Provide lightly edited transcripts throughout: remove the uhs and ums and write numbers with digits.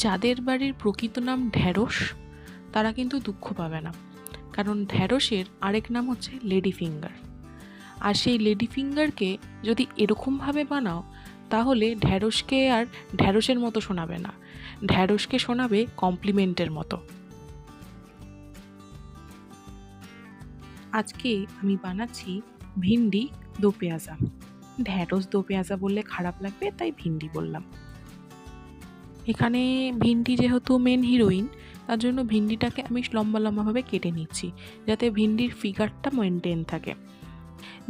যাদের বাড়ির প্রকৃত নাম ঢ্যাঁড়স তারা কিন্তু দুঃখ পাবে না, কারণ ঢ্যাঁড়সের আরেক নাম হচ্ছে লেডি ফিঙ্গার। আর সেই লেডি ফিঙ্গারকে যদি এরকমভাবে বানাও তাহলে ঢ্যাঁড়সকে আর ঢ্যাঁড়সের মতো শোনাবে না, ঢ্যাঁড়সকে শোনাবে কমপ্লিমেন্টের মতো। আজকে আমি বানাচ্ছি ভিন্ডি দো পেঁয়াজা। ঢ্যাঁড়স দো পেঁয়াজা বললে খারাপ লাগবে, তাই ভিন্ডি বললাম। এখানে ভিন্ডি যেহেতু মেন হিরোইন, তার জন্য ভিন্ডিটাকে আমি লম্বা লম্বাভাবে কেটে নিচ্ছি, যাতে ভিন্ডির ফিগারটা মেনটেন থাকে।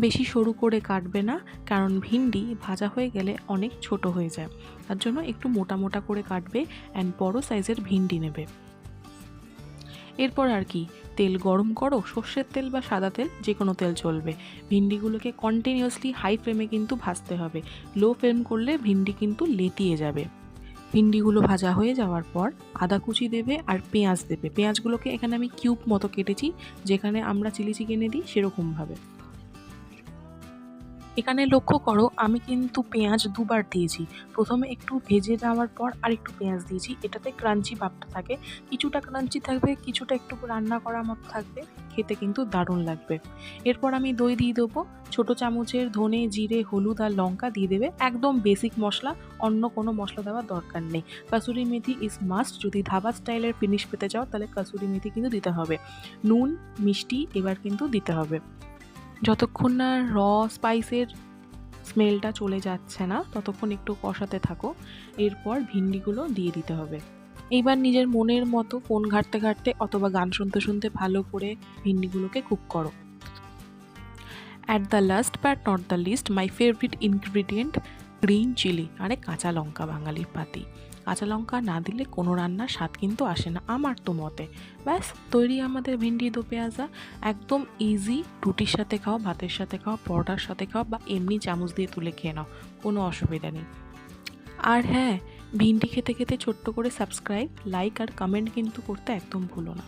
বেশি সরু করে কাটবে না, কারণ ভিন্ডি ভাজা হয়ে গেলে অনেক ছোট হয়ে যায়, তার জন্য একটু মোটা মোটা করে কাটবে অ্যান্ড বড় সাইজের ভিন্ডি নেবে। এরপর আর কি, তেল গরম করো, সর্ষের তেল বা সাদা তেল যে কোনো তেল চলবে। ভিন্ডিগুলোকে কন্টিনিউয়াসলি হাই ফ্লেমে কিন্তু ভাজতে হবে, লো ফ্লেম করলে ভিন্ডি কিন্তু লেতিয়ে যাবে। ভিন্ডিগুলো ভাজা হয়ে যাওয়ার পর আদা কুচি দেবে আর পেঁয়াজ দেবে। পেঁয়াজগুলোকে এখানে আমি কিউব মতো কেটেছি, যেখানে আমরা চিলি চিকেনে দিই সেরকমভাবে। এখানে লক্ষ্য করো আমি কিন্তু পেঁয়াজ দুবার দিয়েছি, প্রথমে একটু ভেজে যাওয়ার পর আর একটু পেঁয়াজ দিয়েছি, এটাতে ক্রাঞ্চি ভাবটা থাকে, কিছুটা ক্রাঞ্চি থাকবে, কিছুটা একটু রান্না করার মতো থাকবে, খেতে কিন্তু দারুণ লাগবে। এরপর আমি দই দিয়ে দেবো, ছোটো চামচের ধনে জিরে হলুদ আর লঙ্কা দিয়ে দেবে, একদম বেসিক মশলা, অন্য কোনো মশলা দেওয়ার দরকার নেই। কাসুরি মেথি ইজ মাস্ট, যদি ধাবা স্টাইলের ফিনিশ পেতে চাও তাহলে কাসুরি মেথি কিন্তু দিতে হবে। নুন মিষ্টি এবার কিন্তু দিতে হবে। যতক্ষণ না স্পাইসের স্মেলটা চলে যাচ্ছে না ততক্ষণ একটু কষাতে থাকো। এরপর ভিন্ডিগুলো দিয়ে দিতে হবে। এইবার নিজের মনের মতো ফোন ঘাঁটতে ঘাঁটতে অথবা গান শুনতে শুনতে ভালো করে ভিন্ডিগুলোকে কুক করো। At the last but not the least, my favourite ingredient green chilli, আরে কাঁচা লঙ্কা, বাঙালির পাতি। কাঁচা লঙ্কা না দিলে কোনো রান্নার স্বাদ কিন্তু আসে না আমার তো মতে। ব্যাস তৈরি আমাদের ভিন্ডি দো পেঁয়াজা। একদম ইজি, রুটির সাথে খাও, ভাতের সাথে খাও, পরোটার সাথে খাও, বা এমনি চামচ দিয়ে তুলে খেয়ে নাও, কোনো অসুবিধা নেই। আর হ্যাঁ, ভিন্ডি খেতে খেতে ছোট্ট করে সাবস্ক্রাইব, লাইক আর কমেন্ট কিন্তু করতে একদম ভুলো না।